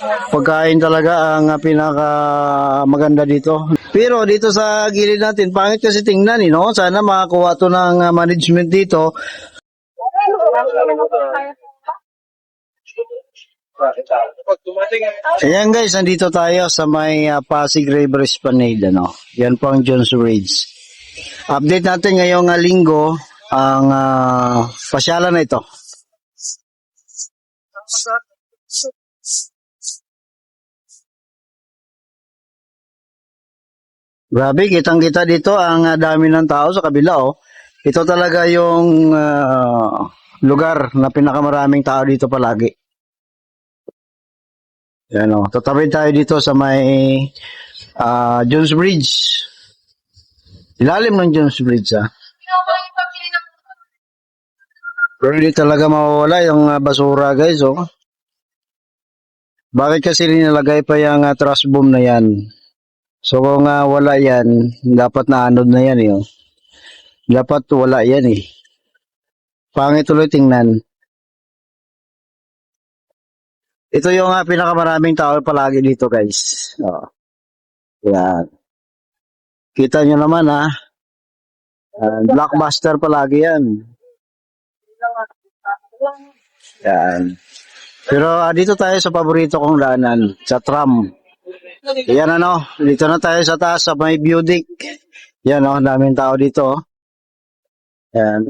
Pagkain talaga ang pinaka maganda dito. Pero dito sa gilid natin, pangit kasi tingnan, no? Sana makakuha to ng management dito. Ayan guys, nandito tayo sa may Pasig River Esplanade, ano? Yan po ang Jones Bridge. Update natin ngayong linggo ang pasyalan na ito. Grabe, kitang-kita dito ang dami ng tao sa kabila, oh. Ito talaga yung lugar na pinakamaraming tao dito palagi. Yan, oh. Tatawid tayo dito sa may Jones Bridge. Ilalim ng Jones Bridge, ha. Pero hindi talaga mawawala yung basura, guys, oh. Bakit kasi nilalagay pa yung trash boom na yan? So kung wala yan, dapat naanod na yan, eh, oh. Dapat wala yan, eh. Pangit tuloy tingnan. Ito yung pinakamaraming tao palagi dito, guys. Oh. Yan. Kita nyo naman, ha. Blockbuster palagi yan. Yan. Pero dito tayo sa paborito kong daanan, sa tram. Yan, ano, dito na tayo sa taas sa may view deck. Yan, oh, daming tao dito, oh. Yan.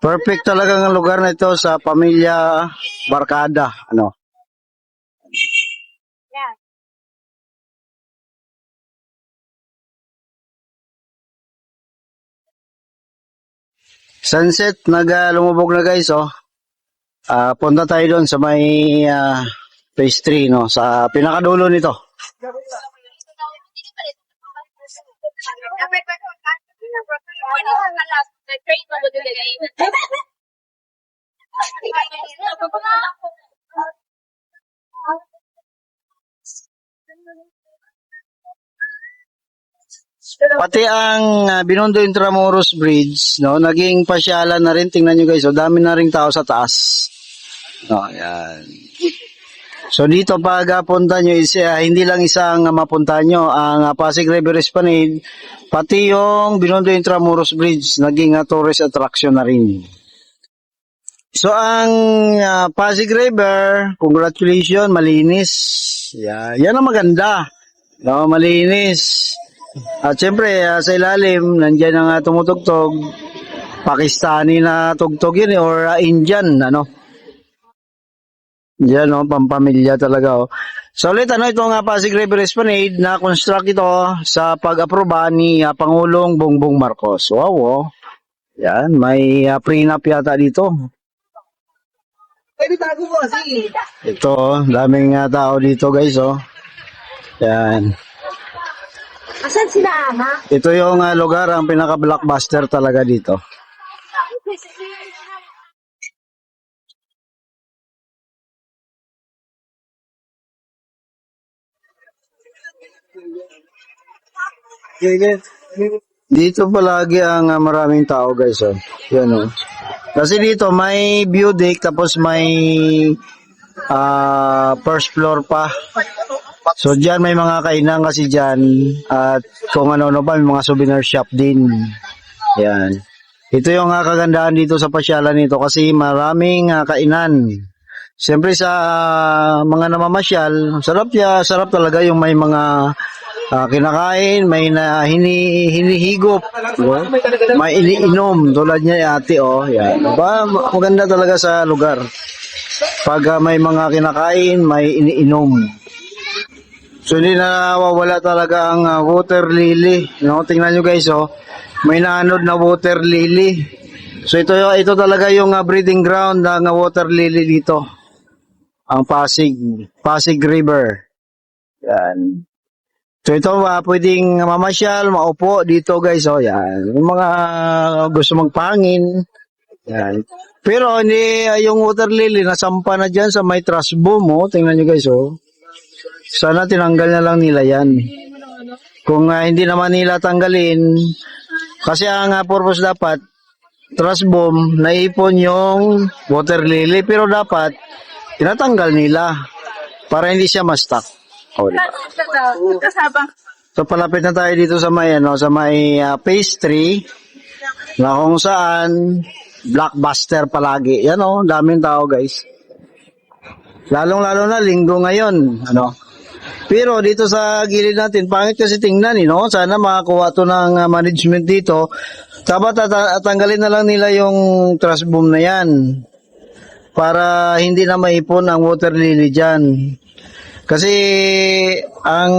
Perfect talaga ang lugar na ito sa pamilya barkada, ano. Sunset, lumubog na, guys, oh. Punta tayo doon sa may phase 3, no, sa pinakadulo nito. Pati ang Binondo Intramuros Bridge, no, naging pasyalan na rin. Tingnan nyo, guys, oh, dami na rin tao sa taas. No, yan. So dito pag punta nyo is hindi lang isang mapunta nyo ang Pasig River Esplanade, pati yung Binondo Intramuros Bridge naging tourist attraction na rin. So ang Pasig River, congratulations, malinis. Yan ang maganda. No, malinis. At syempre sa ilalim nandiyan ang tumutugtog, Pakistani na tugtog yun, or Indian, ano. Yan, oh, pampamilya talaga, oh. So ulit, ano, ito nga Pasig River Esplanade na construct ito sa pag-aproba ni Pangulong Bongbong Marcos. Wow, oh. Yan, may prenup yata dito. Ito, oh, daming tao dito, guys, oh. Yan. Asan sila, Ama? Ito yung lugar, ang pinaka-blockbuster talaga dito. Dito palagi ang maraming tao, guys, oh. Yan, oh. Kasi dito may view deck, tapos may first floor pa. So diyan may mga kainan kasi diyan, at kung ano-ano pa, may mga souvenir shop din. Yan. Ito yung kagandahan dito sa pasyalan nito kasi maraming kainan. Siyempre sa mga namamasyal, sarap talaga yung may mga kinakain, may hinihigop, no? May iniinom tulad niya, ate, oh. Yan. Diba? Maganda talaga sa lugar. Pag may mga kinakain, may iniinom. So hindi na nawawala talaga ang water lily, no? Tingnan nyo, guys, oh. May naanod na water lily. So ito talaga yung breeding ground ng water lily dito. Ang Pasig River. Yan. So ito pwedeng mamasyal, maupo dito, guys, oh. Yan. Yung mga gusto magpangin. Yan. Pero hindi yung water lily nasampa na diyan sa may trash boom, oh. Tingnan nyo, guys, oh. Sana tinanggal na lang nila yan. Kung hindi naman nila tanggalin, kasi ang purpose dapat, trust bomb, naipon yung water lily, pero dapat, tinatanggal nila para hindi siya ma-stuck. O, diba? Kasabang. So palapit na tayo dito sa may phase 3 na kung saan blockbuster palagi. Yan daming tao guys. Lalong-lalo na linggo ngayon, Pero dito sa gilid natin, pangit kasi tingnan, Sana makakuha to ng management dito. Dapat tanggalin na lang nila yung trash boom na yan para hindi na maipon ang water lily dyan. Kasi ang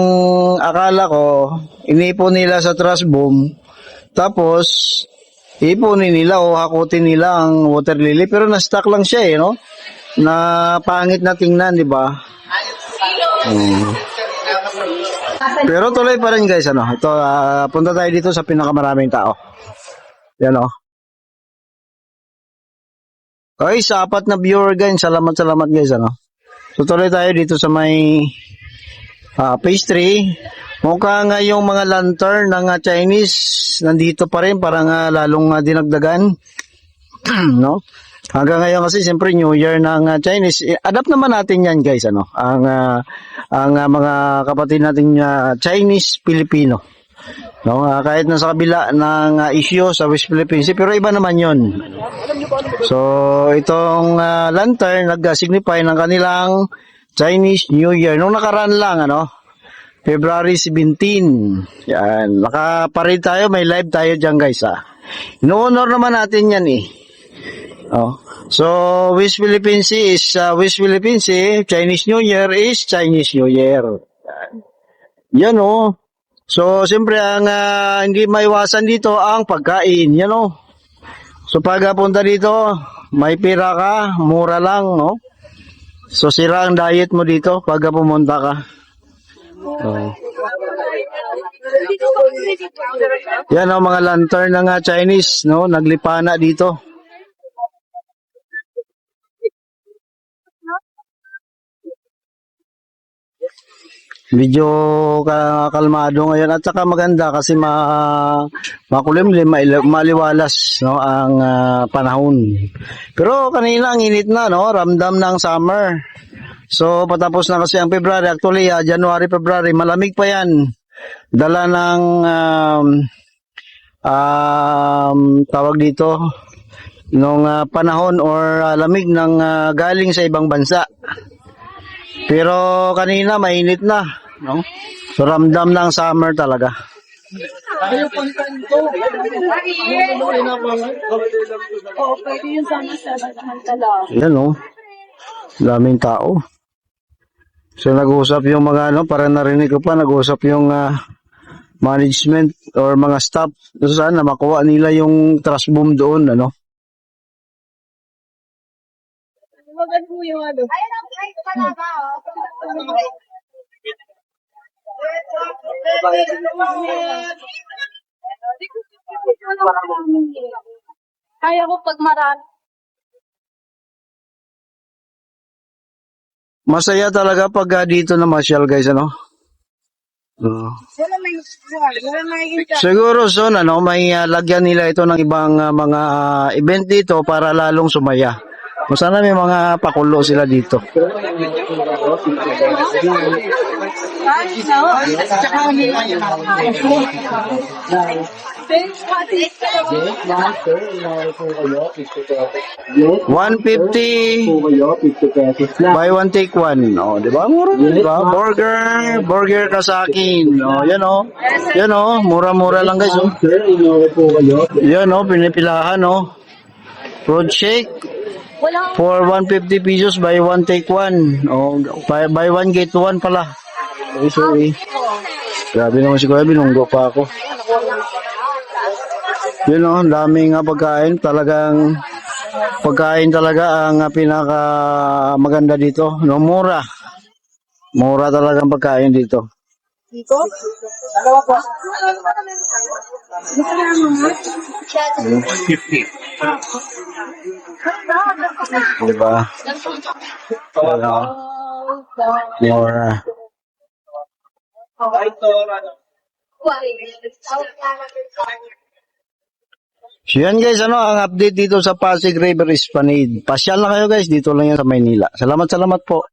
akala ko, inipon nila sa trash boom, tapos ipunin nila o hakutin nila ang water lily, pero na-stuck lang siya na pangit na tingnan, di ba? Pero tuloy pa rin guys, ito, punta tayo dito sa pinakamaraming tao. Yan Okay, sa 4 na viewer guys, salamat guys, So tuloy tayo dito sa may phase 3. Mukha nga yung mga lantern ng Chinese nandito pa rin, parang lalong dinagdagan. No? Hanggang ngayon kasi siyempre New Year ng Chinese. Adapt naman natin yan guys, ang mga kapatid natin Chinese Filipino. No, kahit nasa kabila ng issue sa West Philippines, pero iba naman 'yon. So, itong lantern nag-signify ng kanilang Chinese New Year nung nakaraan lang February 17. Yan, nakaparid tayo, may live tayo diyan guys Ino-honor naman natin 'yan So, West Philippines is West Philippines, Chinese New Year is Chinese New Year. Yan So, siyempre, ang hindi maiwasan dito ang pagkain, So, pag punta dito, may pira ka, mura lang, So, sira ang diet mo dito pag pumunta ka. Yan mga lantern ng Chinese, naglipana dito. Medyo kalmado ngayon at saka maganda kasi makulimlim, maliwalas ang panahon. Pero kanina ang init na ramdam ng summer. So patapos na kasi ang February, actually January, February, malamig pa yan. Dala ng tawag dito nung panahon or lamig ng galing sa ibang bansa. Pero kanina mainit na, So ramdam ng summer talaga. Yan daming tao. So nag-uusap yung mga para narinig ko pa, nag-uusap yung management or mga staff. So sana makuha nila yung trash boom doon, Maganda mo yung Ayun ang price talaga, Kaya ko pag marami. Masaya talaga pag dito na masyal guys, Siguro soon, may lagyan nila ito ng ibang mga event dito para lalong sumaya. Sana may mga pakulo sila dito. $150 buy one take one. Di ba? Mura, diba? Burger ka sa akin. Yan mura-mura lang guys. Yan pinipilahan fruit shake. For 150 pesos, buy one take one. Buy one get one pala. Sorry. Grabe naman si Kuya, binunggo pa ako. Yun daming pagkain. Talagang pagkain talaga ang pinaka maganda dito. Mura. Mura talagang pagkain dito. Dito? Dalawa po. Diba? Mura. So yan guys, ang update dito sa Pasig River Esplanade. Pasyal na kayo guys, dito lang yan sa Maynila. Salamat po.